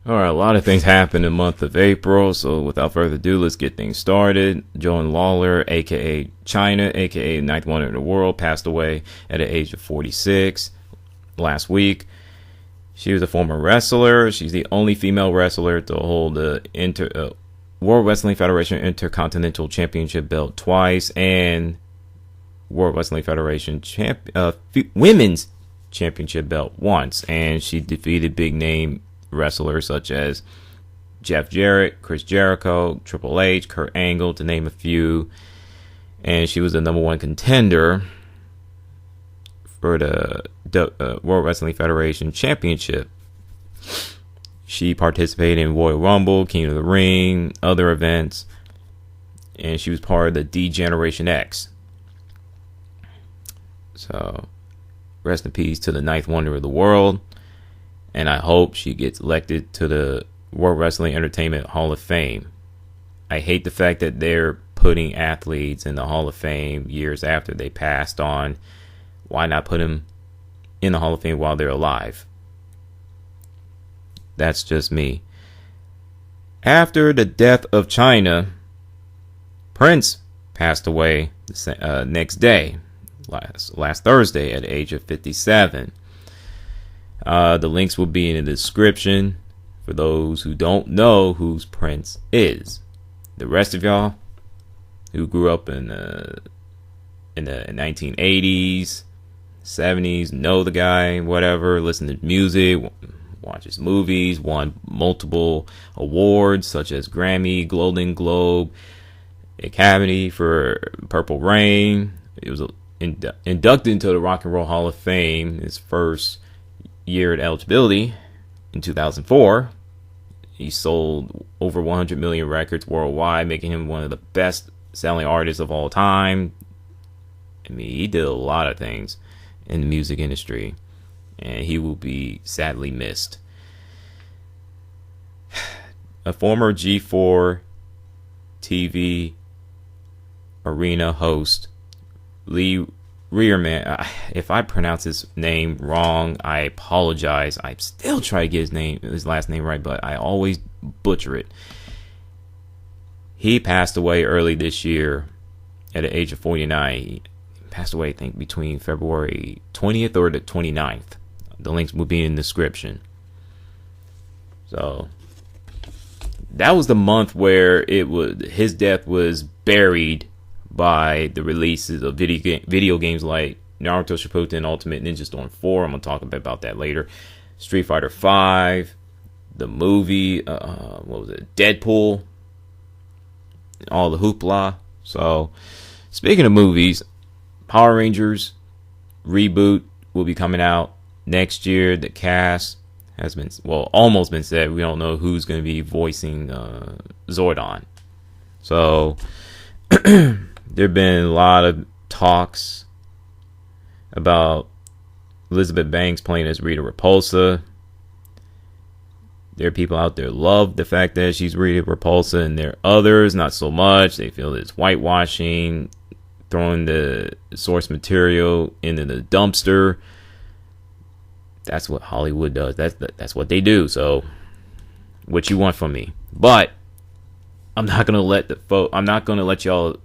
All right, a lot of things happened in the month of April, so without further ado, let's get things started. Joan Laurer, aka Chyna, aka Ninth Wonder of the World, passed away at the age of 46 last week. She was a former wrestler. She's the only female wrestler to hold the World Wrestling Federation Intercontinental Championship belt twice and World Wrestling Federation Women's Championship belt once. And she defeated big name wrestlers such as Jeff Jarrett, Chris Jericho, Triple H, Kurt Angle, to name a few. And she was the number one contender for the World Wrestling Federation Championship. She participated in Royal Rumble, King of the Ring, other events, and she was part of the D-Generation X. So, rest in peace to the Ninth Wonder of the World. And I hope she gets elected to the World Wrestling Entertainment Hall of Fame. I hate the fact that they're putting athletes in the Hall of Fame years after they passed on. Why not put them in the Hall of Fame while they're alive? That's just me. After the death of Chyna, Prince passed away the next day, last Thursday, at the age of 57. The links will be in the description for those who don't know who Prince is. The rest of y'all who grew up in the 1980s, 70s, know the guy, whatever, listen to music, watch his movies, won multiple awards such as Grammy, Golden Globe, Academy for Purple Rain. It was inducted into the Rock and Roll Hall of Fame his first year at eligibility in 2004. He sold over 100 million records worldwide, making him one of the best selling artists of all time. I mean, he did a lot of things in the music industry, and he will be sadly missed. A former G4 TV arena host, Lee Reherman, if I pronounce his name wrong, I apologize. I still try to get his last name right, but I always butcher it. He passed away early this year at the age of 49. He passed away, I think, between February 20th or the 29th. The links will be in the description. So that was the month where his death was buried by the releases of video games like Naruto Shippuden Ultimate Ninja Storm 4. I'm going to talk a bit about that later. Street Fighter 5, the movie, what was it, Deadpool, all the hoopla. So, speaking of movies, Power Rangers reboot will be coming out next year. The cast has been, almost been said. We don't know who's going to be voicing Zordon. So, there have been a lot of talks about Elizabeth Banks playing as Rita Repulsa. There are people out there who love the fact that she's Rita Repulsa, and there are others not so much. They feel it's whitewashing, throwing the source material into the dumpster. That's what Hollywood does. That's what they do. So, what you want from me? But I'm not gonna let y'all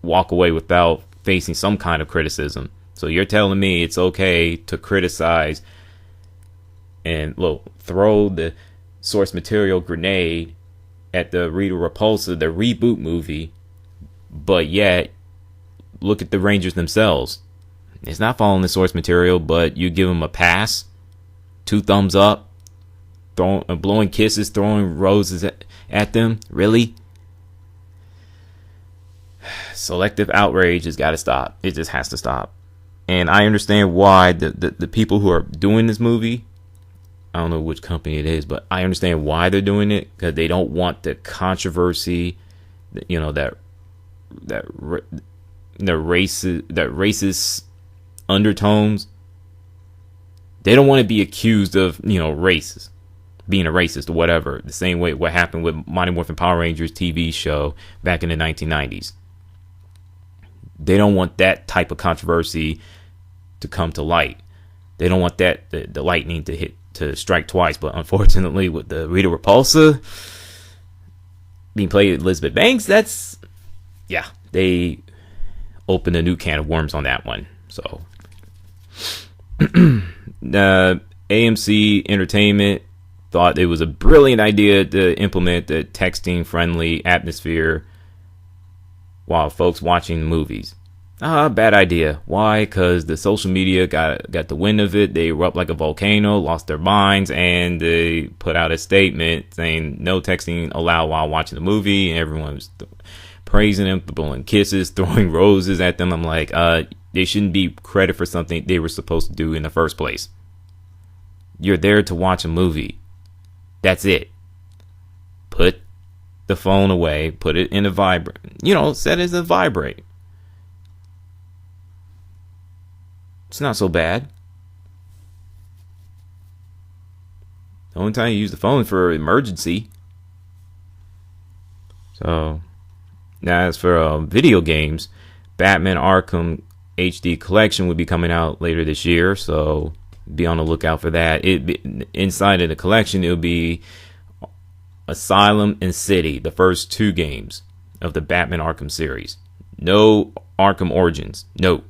walk away without facing some kind of criticism. So you're telling me it's okay to criticize and throw the source material grenade at the Rita Repulsa, the reboot movie, but yet look at the Rangers themselves. It's not following the source material, but you give them a pass, 2 thumbs up, blowing kisses, throwing roses at them. Really? Selective outrage has got to stop. It just has to stop. And I understand why the people who are doing this movie, I don't know which company it is, but I understand why they're doing it, because they don't want the controversy, that racist undertones. They don't want to be accused of being a racist or whatever. The same way what happened with Mighty Morphin Power Rangers TV show back in the 1990s. They don't want that type of controversy to come to light. They don't want that the lightning to hit to strike twice, but unfortunately with the Rita Repulsa being played with Elizabeth Banks, they opened a new can of worms on that one. So AMC Entertainment thought it was a brilliant idea to implement the texting friendly atmosphere while folks watching movies. Bad idea. Why? Because the social media got the wind of it. They erupt like a volcano, lost their minds, and they put out a statement saying no texting allowed while watching the movie. And everyone was praising them, blowing kisses, throwing roses at them. I'm like, they shouldn't be credit for something they were supposed to do in the first place. You're there to watch a movie. That's it. Put the phone away. Put it in a vibrate. Set it as a vibrate. It's not so bad. The only time you use the phone is for emergency. So, now as for video games, Batman Arkham HD Collection will be coming out later this year. So, be on the lookout for that. Inside of the collection, it'll be Asylum and City, the first two games of the Batman Arkham series. No Arkham Origins. No.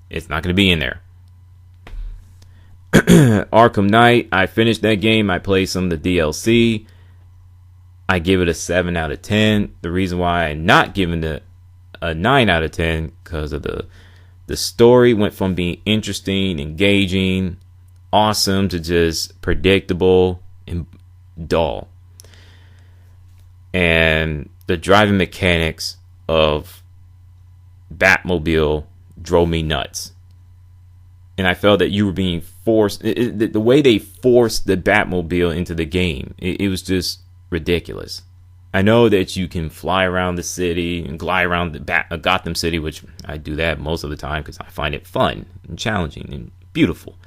It's not going to be in there. Arkham Knight, I finished that game. I played some of the DLC. I give it a 7 out of 10. The reason why I'm not giving it a 9 out of 10 because of the story went from being interesting, engaging, awesome to just predictable and dull. And the driving mechanics of Batmobile drove me nuts. And I felt that you were being forced. The way they forced the Batmobile into the game, it was just ridiculous. I know that you can fly around the city and glide around the Gotham City, which I do that most of the time because I find it fun and challenging and beautiful.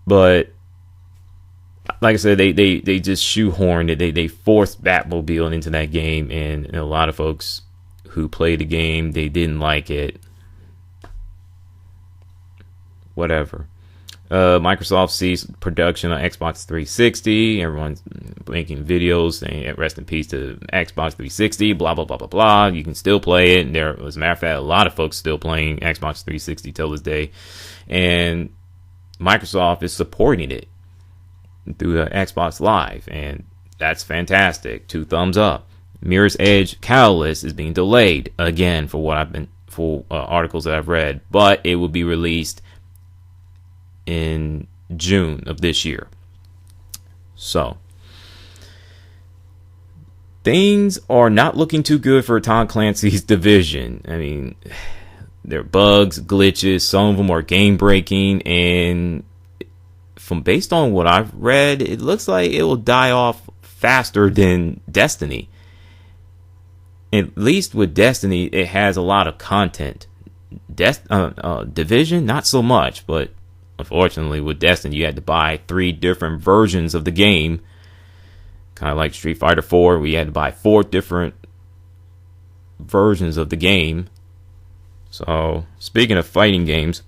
But like I said, they just shoehorned it. They forced Batmobile into that game, and a lot of folks who played the game, they didn't like it. Whatever. Microsoft ceased production on Xbox 360. Everyone's making videos saying rest in peace to Xbox 360, blah, blah, blah, blah, blah. You can still play it. And there, as a matter of fact, a lot of folks still playing Xbox 360 till this day. And Microsoft is supporting it through Xbox Live. And that's fantastic. 2 thumbs up. Mirror's Edge Catalyst is being delayed again for articles that I've read. But it will be released in June of this year. So things are not looking too good for Tom Clancy's division. I mean, there are bugs, glitches, some of them are game breaking, and based on what I've read, it looks like it will die off faster than Destiny. At least with Destiny, it has a lot of content. Division, not so much, but unfortunately, with Destiny, you had to buy 3 different versions of the game. Kind of like Street Fighter 4, we had to buy 4 different versions of the game. So, speaking of fighting games,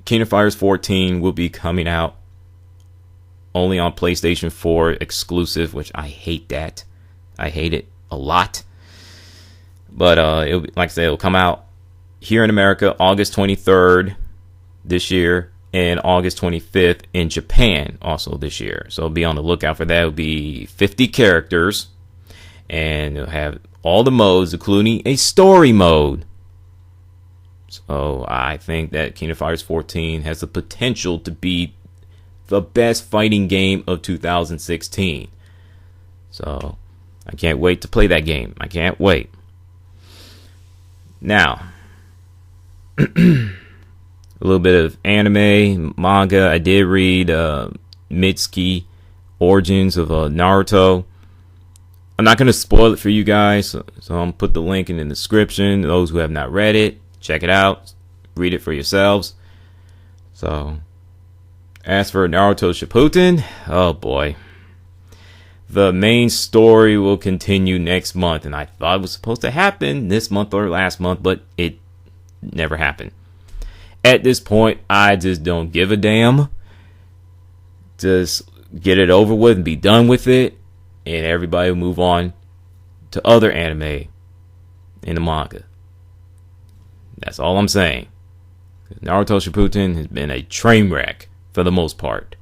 Kingdom Fighters 14 will be coming out only on PlayStation 4 exclusive, which I hate that. I hate it a lot. But, like I said, it'll come out here in America August 23rd. This year, and August 25th in Japan also this year. So be on the lookout for that. It'll be 50 characters, and it'll have all the modes, including a story mode. So I think that Kingdom Fighters 14 has the potential to be the best fighting game of 2016. So I can't wait to play that game. I can't wait. Now, a little bit of anime, manga. I did read Mitsuki Origins of Naruto. I'm not going to spoil it for you guys, so I'm going to put the link in the description. Those who have not read it, check it out. Read it for yourselves. So, as for Naruto Shippuden, oh boy. The main story will continue next month, and I thought it was supposed to happen this month or last month, but it never happened. At this point, I just don't give a damn. Just get it over with and be done with it, and everybody will move on to other anime and the manga. That's all I'm saying. Naruto Shippuden has been a train wreck for the most part.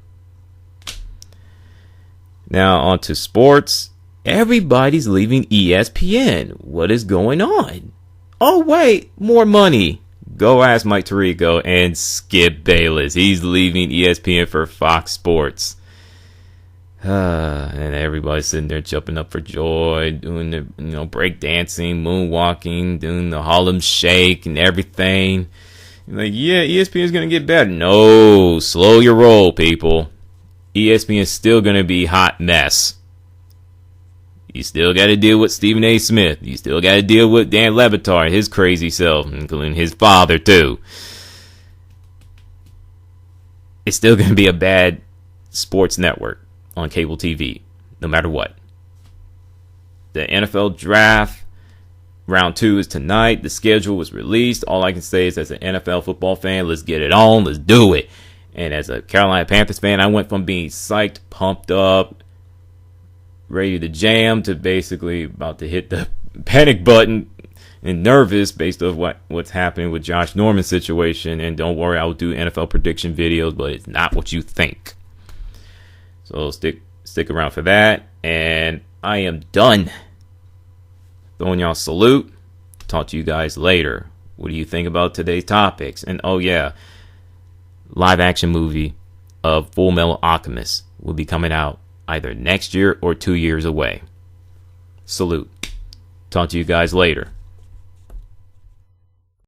Now on to sports. Everybody's leaving ESPN. What is going on? Oh wait, more money. Go ask Mike Tirico and Skip Bayless. He's leaving ESPN for Fox Sports. And everybody's sitting there jumping up for joy, doing the break dancing, moonwalking, doing the Harlem Shake and everything. Like, yeah, ESPN's gonna get better. No, slow your roll, people. ESPN's still gonna be hot mess. You still got to deal with Stephen A. Smith. You still got to deal with Dan Le Batard, his crazy self, including his father, too. It's still going to be a bad sports network on cable TV, no matter what. The NFL draft, round 2 is tonight. The schedule was released. All I can say is, as an NFL football fan, let's get it on. Let's do it. And as a Carolina Panthers fan, I went from being psyched, pumped up, ready to jam, to basically about to hit the panic button and nervous based on what's happening with Josh Norman's situation. And don't worry, I will do NFL prediction videos, but it's not what you think. So stick around for that. And I am done. Throwing y'all a salute. Talk to you guys later. What do you think about today's topics? And oh yeah, live action movie of Full Metal Alchemist will be coming out either next year or 2 years away. Salute. Talk to you guys later.